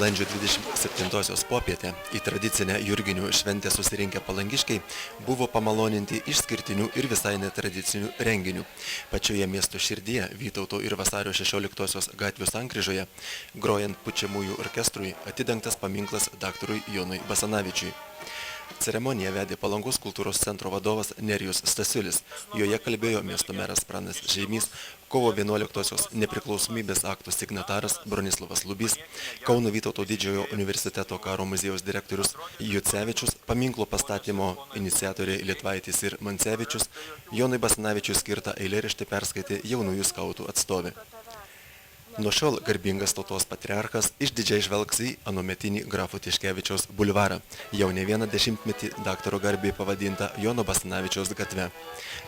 Balandžio 27-osios popietę į tradicinę Jurginių šventę susirinkę palangiškiai buvo pamaloninti išskirtinių ir visai netradicinių renginių. Pačioje miesto širdyje, Vytauto ir Vasario 16-osios gatvių sankryžoje, grojant pučiamųjų orkestrui, atidengtas paminklas daktarui Jonui Basanavičiui. Ceremoniją vedė Palangos kultūros centro vadovas Nerijus Stasiulis. Joje kalbėjo miesto meras Pranas Žeimys, kovo 11-osios nepriklausomybės akto signataras Bronislavas Lubys, Kauno Vytauto didžiojo universiteto karo muziejaus direktorius Jucevičius, paminklo pastatymo iniciatoriai Lietvaitis ir Mancevičius, Jonui Basanavičiui skirtą eilėraštį perskaitė jaunųjų skautų atstovė. Nuo šiol garbingas tautos patriarchas išdidžiai žvelgs į anuometinį grafo Tiškevičiaus bulvarą, jau ne vieną dešimtmetį daktaro garbei pavadintą Jono Basanavičiaus gatve.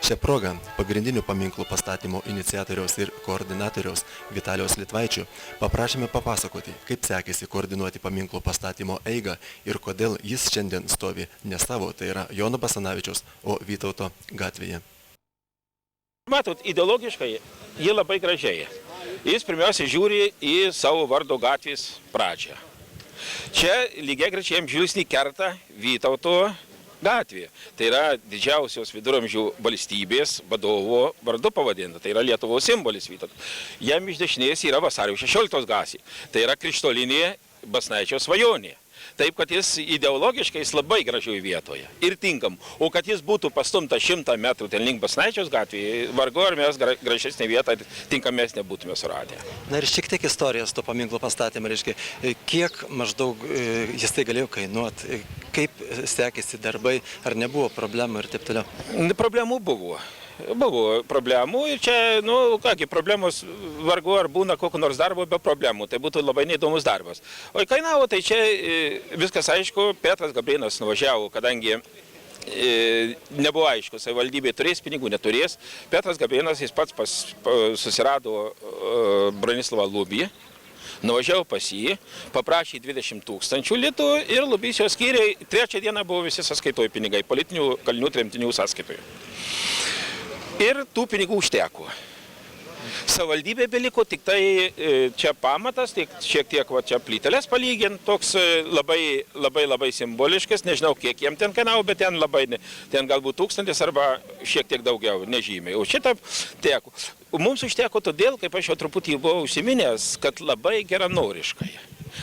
Šią progą pagrindinių paminklų pastatymo iniciatoriaus ir koordinatoriaus Vitalijaus Lietvaičio paprašėme papasakoti, kaip sekėsi koordinuoti paminklo pastatymo eigą ir kodėl jis šiandien stovi ne savo, tai yra Jono Basanavičiaus, o Vytauto gatvėje. Matot, ideologiškai jie labai gražiai. Jis pirmiausia žiūri į savo vardo gatvės pradžią. Čia lygiagrečiai jam žvilgsnį kerta Vytauto gatvė. Tai yra didžiausios viduramžių valstybės vadovo vardu pavadinta. Tai yra Lietuvos simbolis Vytauto. Jam iš dešinės yra Vasario 16 gatvė. Tai yra krištolinė Basnaičio svajonė. Taip, kad jis ideologiškai labai gražioje vietoje ir tinkam. O kad jis būtų pastumta 100 metrų ten link Basnaičiaus gatvėje, vargu ar mes gražesnę vietą ir tinkamesnę būtume suradę. Na ir šiek tiek istorijos to paminklo pastatymą, reiškia, kiek maždaug jis tai galėjo kainuoti, kaip sekėsi darbai, ar nebuvo problemų ir taip toliau? Problemų buvo. Buvo problemų ir čia, problemos vargu ar būna kokio nors darbo be problemų, tai būtų labai neįdomus darbas. O kainavo, tai čia viskas aišku, Petras Gabrėnas nuvažiavo, kadangi nebuvo aišku, savivaldybė turės pinigų, neturės. Petras Gabrėnas jis pats susirado Bronislavą Lubį, nuvažiavo pas jį, paprašė 20 000 litų ir Lubys jo skyrė, 3 dieną buvo visi sąskaitoj pinigai, politinių kalinių tremtinių sąskaitoj. Ir tų pinigų užteko. Savivaldybė beliko tik tai čia pamatas, šiek tiek čia plyteles palygint, toks labai simboliškas, nežinau kiek jiem ten kainavo, bet ten galbūt 1000 arba šiek tiek daugiau, nežymiai. O šitą teko. Mums užteko todėl, kaip aš jau truputį buvau užsiminęs, kad labai geranoriškai.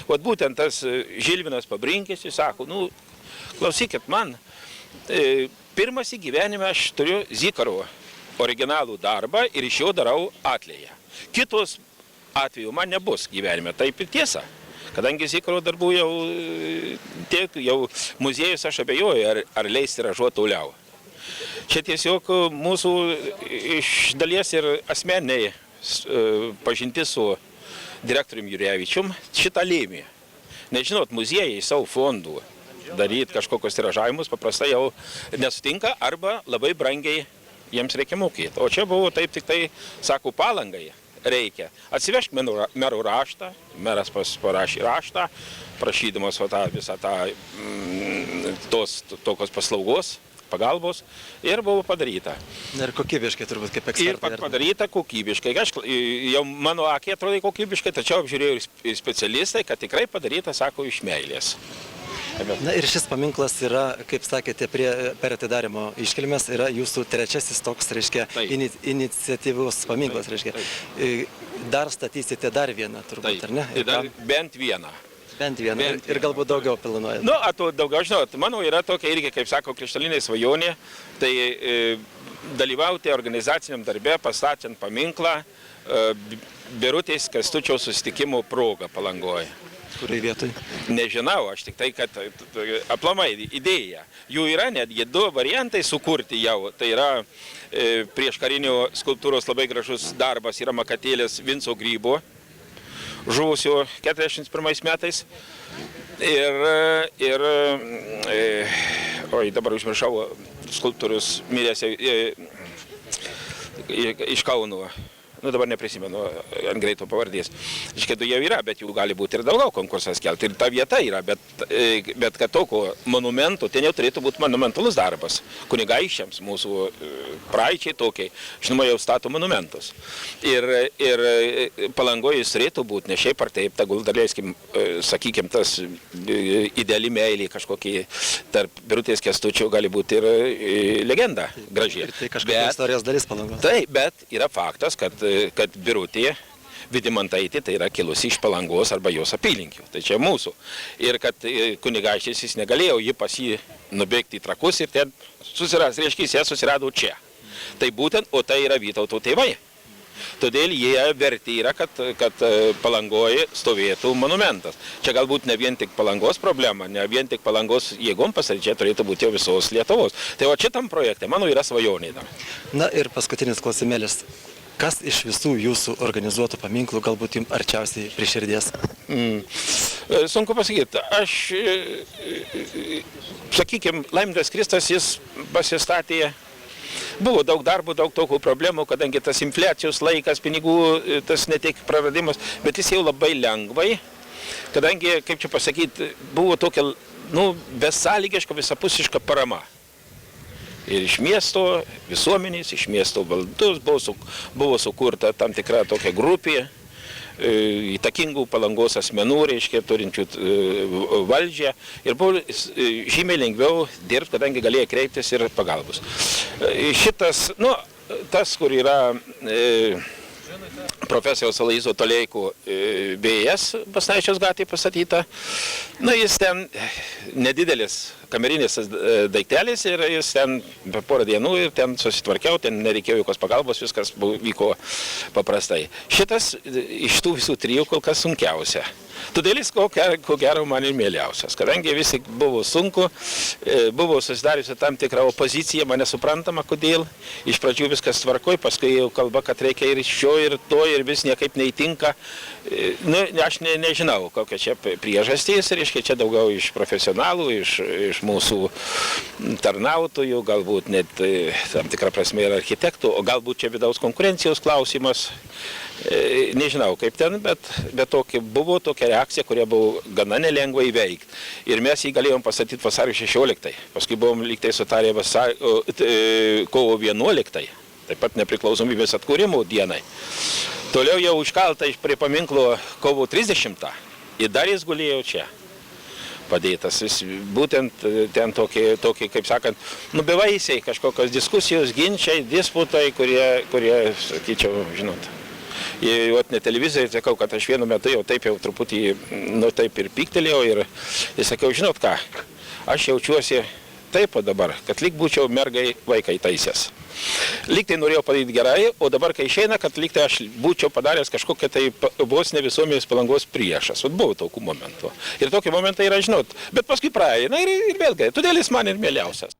Vat būtent tas Žilvinas Pabrinkis, jis sako, klausykit man, pirmas į gyvenime aš turiu Zikaro originalų darbą ir iš jo darau atlėją. Kitos atveju man nebus gyvenime, taip ir tiesa. Kadangi Zikaro darbų jau muziejus aš abejoju, ar leis tiražuoti toliau. Čia tiesiog mūsų iš dalies ir asmeniniai pažintis su direktoriumi Jurevičium šitą lėmė. Nežinot, muziejai savo fondų daryti kažkokius tiražavimus paprastai jau nesutinka arba labai brangiai jiems reikia mokėti. O čia buvo taip tik tai, sako, Palangai reikia. Atsivežk merų raštą, meras parašė raštą, prašydamas visą tokios paslaugos, pagalbos ir buvo padaryta. Ir kokybiškai turbūt kaip ekspertai. Ir padaryta kokybiškai. Jau mano akį atrodė kokybiškai, tačiau apžiūrėjau ir specialistai, kad tikrai padaryta, sako, iš meilės. Na ir šis paminklas yra, kaip sakėte, per atidarymo iškilmes yra jūsų trečiasis toks, reiškia, iniciatyvus paminklas, reiškia. Dar statysite dar vieną, turbūt, ar ne? Bent vieną. Bent vieną ir galbūt daugiau planuojate. Daugiau, žinot, mano yra tokia irgi, kaip sako, krištolinė svajonė, tai dalyvauti organizaciniam darbe, pastačiant paminklą Birutės Kęstučio susitikimo proga Palangoje. Kuriai vietoj? Nežinau, aš tik tai, kad aplamai idėja. Jų yra netgi 2 variantai sukurti jau. Tai yra prieškarinio skulptūros labai gražus darbas, yra makatėlės Vinco Grybo, žuvusio 41 metais. Dabar užmiršau, skulptorius miręs iš Kauno. nu dabar neprisimenu ant greito pavardės, reiškia, du jau yra, bet jų gali būti ir daugiau konkursas kelti. Ir ta vieta yra, bet kad tokio monumento, ten jau turėtų būti monumentalus darbas. Kunigaikščiams, mūsų praeičiai tokiai, žinoma, jau stato monumentus. Ir Palangoje jis turėtų būti, ne šiaip ar taip, tegul daleiskim, sakykim, tas ideali meilė kažkokie tarp Birutės Kęstučio gali būti ir legenda graži. Ir tai kažkokia istorijos dalis Palangos. Taip, bet yra faktas, kad Birutė Vidimantaitė tai yra kilusi iš Palangos arba jos apylinkių. Tai čia mūsų. Ir kad kunigaikštis jis negalėjo jį pas jį nubėgti į Trakus ir ten reiškia, jis ją susirado čia. Tai būtent, o tai yra Vytauto tėvai. Todėl jie verti yra, kad Palangoje stovėtų monumentas. Čia galbūt ne vien tik Palangos problema, ne vien tik Palangos jėgom pasaryti, čia turėtų būti jau visos Lietuvos. Tai o šitam projekte, mano, yra svajonė dar. Na ir paskutinis klausimėlis. Kas iš visų jūsų organizuotų paminklų galbūt jums arčiausiai prie širdies? Sunku pasakyti. Aš, sakykime, Laimingas Kristas jis pasistatė. Buvo daug darbų, daug tokių problemų, kadangi tas infliacijos laikas, pinigų, tas ne tik praradimas, bet jis jau labai lengvai, kadangi, kaip čia pasakyti, buvo tokia, besąlygiška, visapusiška parama. Ir iš miesto visuomenės, iš miesto valdus buvo sukurta tam tikra tokia grupė įtakingų Palangos asmenų, reiškia, turinčių valdžią. Ir buvo žymiai lengviau dirbti, kadangi galėjo kreiptis ir pagalbos. Šitas, tas, kur yra profesoriaus Aloyzo Toleiko BS Basnaičios gatvėje pastatyta, jis ten nedidelis kamerinis daiktelis ir jis ten per porą dienų ir ten susitvarkiau, ten nereikėjo jokios pagalbos, viskas vyko paprastai. Šitas iš tų visų trijų kol kas sunkiausia. Todėl jis, ko gero, man ir mėliausias, kadangi vis tik buvo sunku, buvo susidariusi tam tikra opozicija, man nesuprantama, kodėl. Iš pradžių viskas tvarkoj, paskui jau kalba, kad reikia ir iš šio, ir to, ir vis niekaip neįtinka. Aš nežinau, kokia čia priežastys, reiškia, čia daugiau iš profesionalų, iš mūsų tarnautojų, galbūt net tam tikrą prasme ir architektų, o galbūt čia vidaus konkurencijos klausimas. Nežinau kaip ten, bet buvo tokia reakcija, kurią buvo gana nelengva įveikti. Ir mes jį galėjom pastatyti vasario 16. Paskui buvom lygtai sutarę kovo 11. Taip pat nepriklausomybės atkūrimo dienai. Toliau jau užkalta prie paminklo kovo 30. Ir dar jis gulėjo čia padėtas. Jis būtent ten tokie, kaip sakant, bevaisiai kažkokios diskusijos, ginčiai, disputai, kurie, sakyčiau, žinot. Vat ne televizijai sakau, kad aš vienu metu jau taip jau truputį, taip ir pyktelėjau ir sakiau, žinot ką, aš jaučiuosi taip dabar, kad lyg būčiau mergai vaikai taisęs. Lyg tai norėjau padaryti gerai, o dabar, kai išeina, kad lyg tai aš būčiau padaręs kažkokią tai vos ne visuomenės Palangos priešas. Vat buvo tokių momentų. Ir tokie momentai yra, žinot, bet paskui praeina ir vėlgi, todėl jis man ir mėliausias.